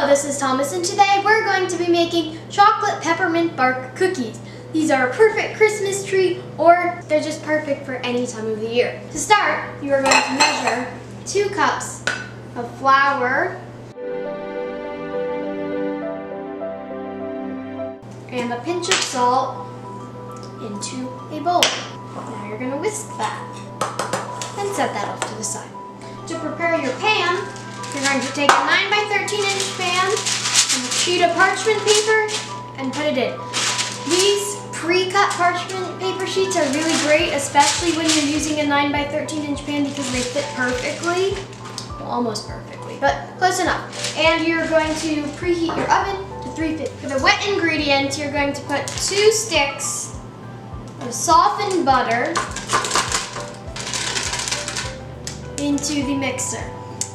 Hello, this is Thomas, and today we're going to be making chocolate peppermint bark cookies. These are a perfect Christmas treat, or they're just perfect for any time of the year. To start, you are going to measure 2 cups of flour and a pinch of salt into a bowl. Now you're going to whisk that and set that off to the side. To prepare your pan, you're going to take a 9 by 13 inch pan and a sheet of parchment paper and put it in. These pre-cut parchment paper sheets are really great, especially when you're using a 9 by 13 inch pan because they fit perfectly. Well, almost perfectly, but close enough. And you're going to preheat your oven to 350. For the wet ingredients, you're going to put 2 sticks of softened butter into the mixer.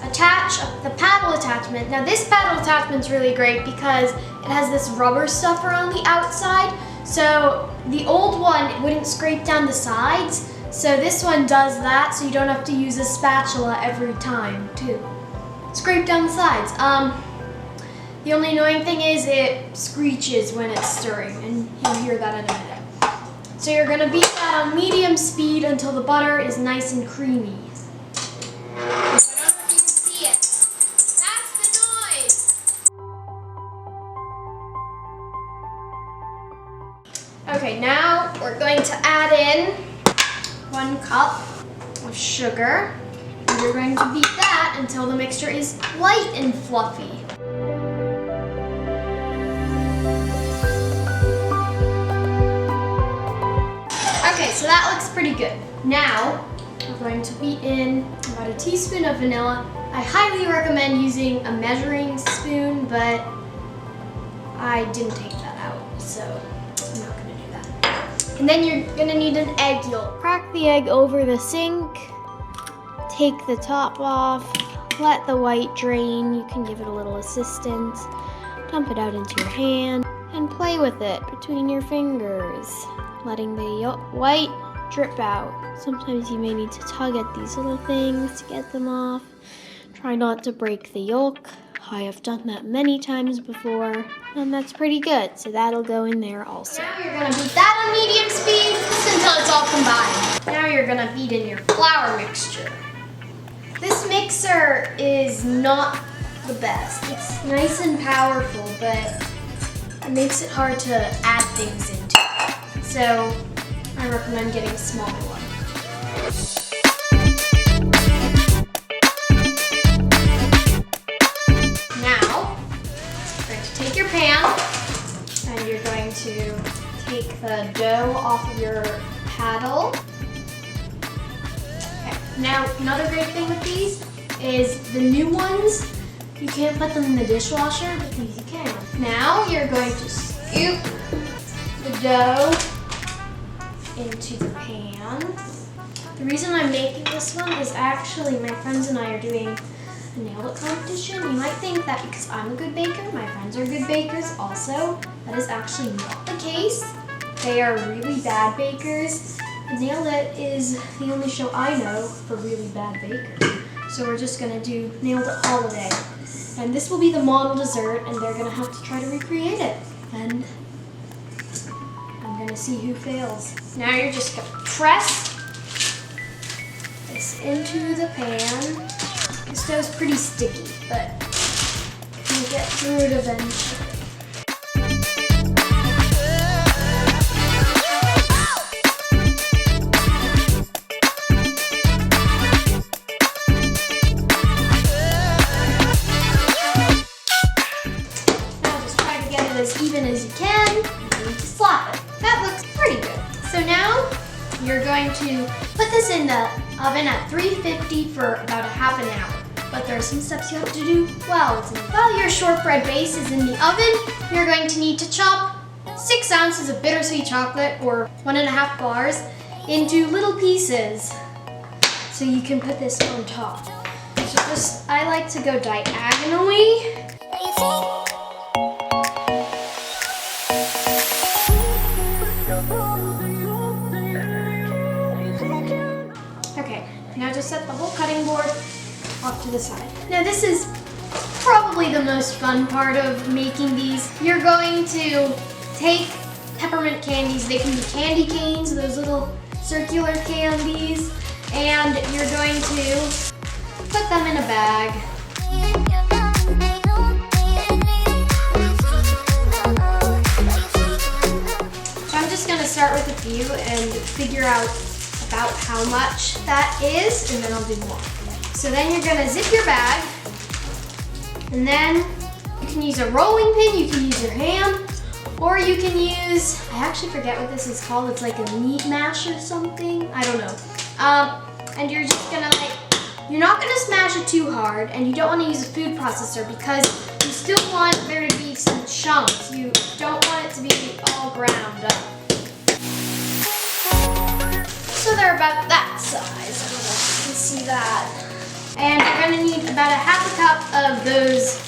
Attach the paddle attachment. Now this paddle attachment is really great because it has this rubber stuff around the outside. So the old one wouldn't scrape down the sides. So this one does that, so you don't have to use a spatula every time to scrape down the sides. The only annoying thing is it screeches when it's stirring, and you'll hear that in a minute. So you're gonna beat that on medium speed until the butter is nice and creamy. Okay, now we're going to add in 1 cup of sugar, and you're going to beat that until the mixture is light and fluffy. Okay, so that looks pretty good. Now, we're going to beat in about a teaspoon of vanilla. I highly recommend using a measuring spoon, but I didn't take that out, so I'm not going to do that. And then you're going to need an egg yolk. Crack the egg over the sink, take the top off, let the white drain. You can give it a little assistance. Dump it out into your hand and play with it between your fingers, letting the white drip out. Sometimes you may need to tug at these little things to get them off. Try not to break the yolk. I have done that many times before, and that's pretty good, so that'll go in there also. Now you're gonna beat that on medium speed until it's all combined. Now you're gonna beat in your flour mixture. This mixer is not the best. It's nice and powerful, but it makes it hard to add things into it. So I recommend getting a smaller one. Now, you're going to take your pan and you're going to take the dough off of your paddle. Okay. Now, another great thing with these is the new ones, you can't put them in the dishwasher, but these you can. Now, you're going to scoop the dough into the pan. The reason I'm making this one is actually my friends and I are doing a nail it competition. You might think that because I'm a good baker, my friends are good bakers also. That is actually not the case. They are really bad bakers. Nail It is the only show I know for really bad bakers. So we're just gonna do Nailed It Holiday. And this will be the model dessert, and they're gonna have to try to recreate it. And I'm gonna see who fails. Now you're just gonna press this into the pan. This dough's pretty sticky, but you'll get through it eventually. Now just try to get it as even as you can, and you need to slap it. That looks pretty good. So now you're going to put this in the oven at 350 for about a half an hour. But there are some steps you have to do while your shortbread base is in the oven. You're going to need to chop 6 ounces of bittersweet chocolate, or 1.5 bars, into little pieces so you can put this on top. So I like to go diagonally. Okay, now just set the whole cutting board off to the side. Now this is probably probably the most fun part of making these. You're going to take peppermint candies. They can be candy canes, those little circular candies, and you're going to put them in a bag. So I'm just gonna start with a few and figure out about how much that is, and then I'll do more. So then you're gonna zip your bag, and then you can use a rolling pin, you can use your hand, or you can use, I actually forget what this is called, it's like a meat mash or something, I don't know. And you're just gonna you're not gonna smash it too hard, and you don't wanna use a food processor because you still want there to be some chunks. You don't want it to be all ground up. So they're about that size, I don't know if you can see that. And you're gonna need about a half a cup of those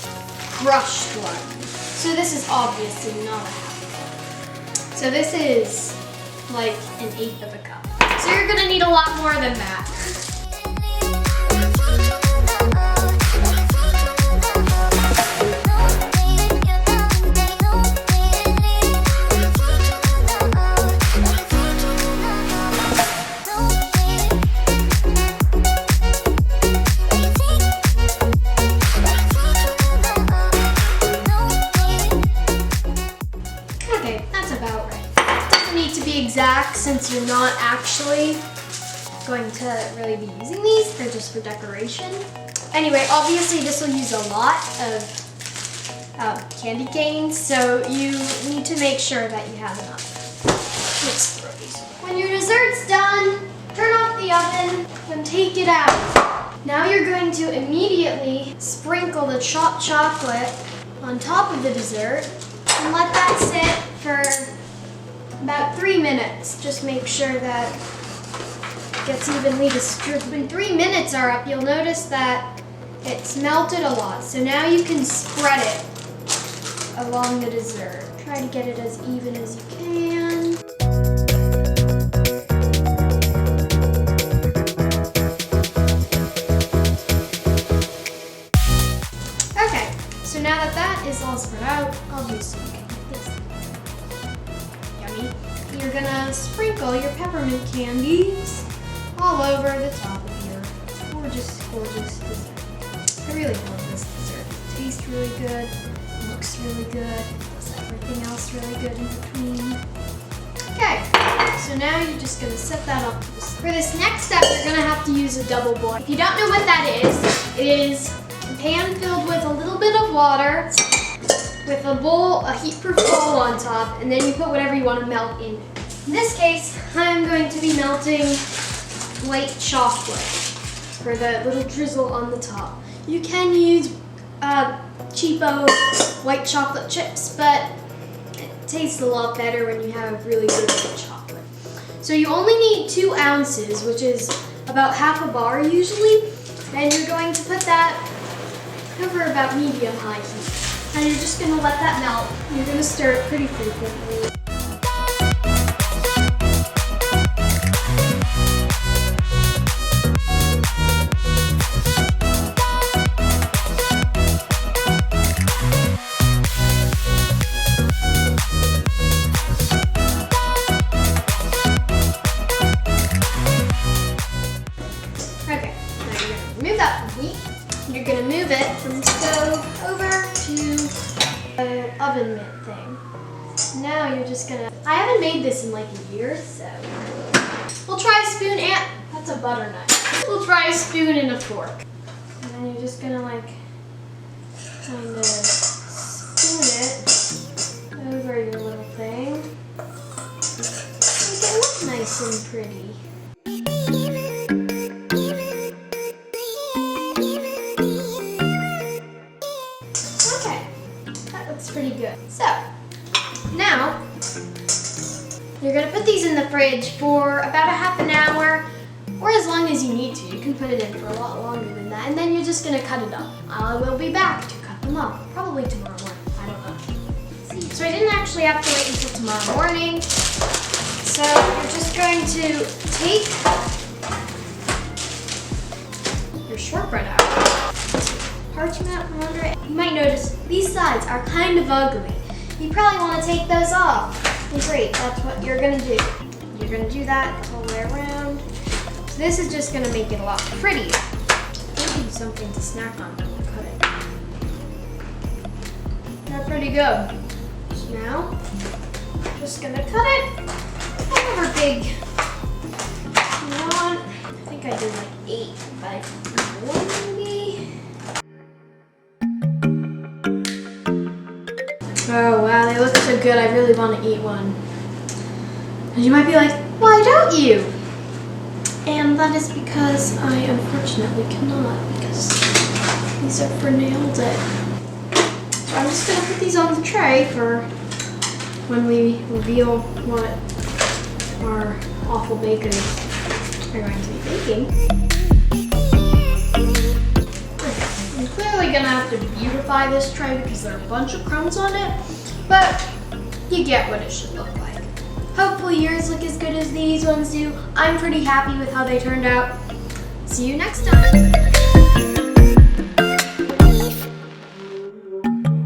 crushed ones. So this is obviously not a half a cup. So this is like 1/8 of a cup. So you're gonna need a lot more than that. Exact, since you're not actually going to really be using these, they're just for decoration. Anyway, obviously this will use a lot of candy canes, so you need to make sure that you have enough. Let's throw these away. When your dessert's done, turn off the oven and take it out. Now you're going to immediately sprinkle the chopped chocolate on top of the dessert and let that sit for about 3 minutes. Just make sure that it gets evenly distributed. When 3 minutes are up, you'll notice that it's melted a lot. So now you can spread it along the dessert. Try to get it as even as you can. Okay, so now that that is all spread out, obviously you can make this. You're gonna sprinkle your peppermint candies all over the top of your gorgeous, gorgeous dessert. I really love this dessert. It tastes really good, looks really good, does everything else really good in between. Okay, so now you're just gonna set that up. For this next step, you're gonna have to use a double boil. If you don't know what that is, it is a pan filled with a little bit of water, with a bowl, a heat-proof bowl on top, and then you put whatever you want to melt in. In this case, I'm going to be melting white chocolate for the little drizzle on the top. You can use cheapo white chocolate chips, but it tastes a lot better when you have really good white chocolate. So you only need 2 ounces, which is about half a bar usually, and you're going to put that over about medium-high heat. And you're just going to let that melt. You're going to stir it pretty frequently. Okay, now you're going to remove that from heat. You're going to move it from the stove over to the oven mitt thing. Now you're just gonna, I haven't made this in like a year, so we'll try a spoon and, that's a butter knife. We'll try a spoon and a fork. And then you're just gonna like kind of spoon it over your little thing. Make it look nice and pretty. Pretty good. So, now, you're going to put these in the fridge for about a half an hour, or as long as you need to. You can put it in for a lot longer than that, and then you're just going to cut it up. I will be back to cut them up, probably tomorrow morning. I don't know. So I didn't actually have to wait until tomorrow morning. So you're just going to take your shortbread out. parchment from under it. You might notice these sides are kind of ugly. You probably want to take those off. And great, that's what you're gonna do. You're gonna do that all the way around. So this is just gonna make it a lot prettier. Maybe something to snack on when you cut it. They're pretty good. So now, just gonna cut it. However big you want. I think I did like 8 by 1 maybe. Oh wow, they look so good. I really want to eat one. And you might be like, why don't you? And that is because I unfortunately cannot, because these are for nail day. So I'm just gonna put these on the tray for when we reveal what our awful bakers are going to be baking. I'm clearly gonna have to beautify this tray because there are a bunch of crumbs on it, but you get what it should look like. Hopefully yours look as good as these ones do. I'm pretty happy with how they turned out. See you next time.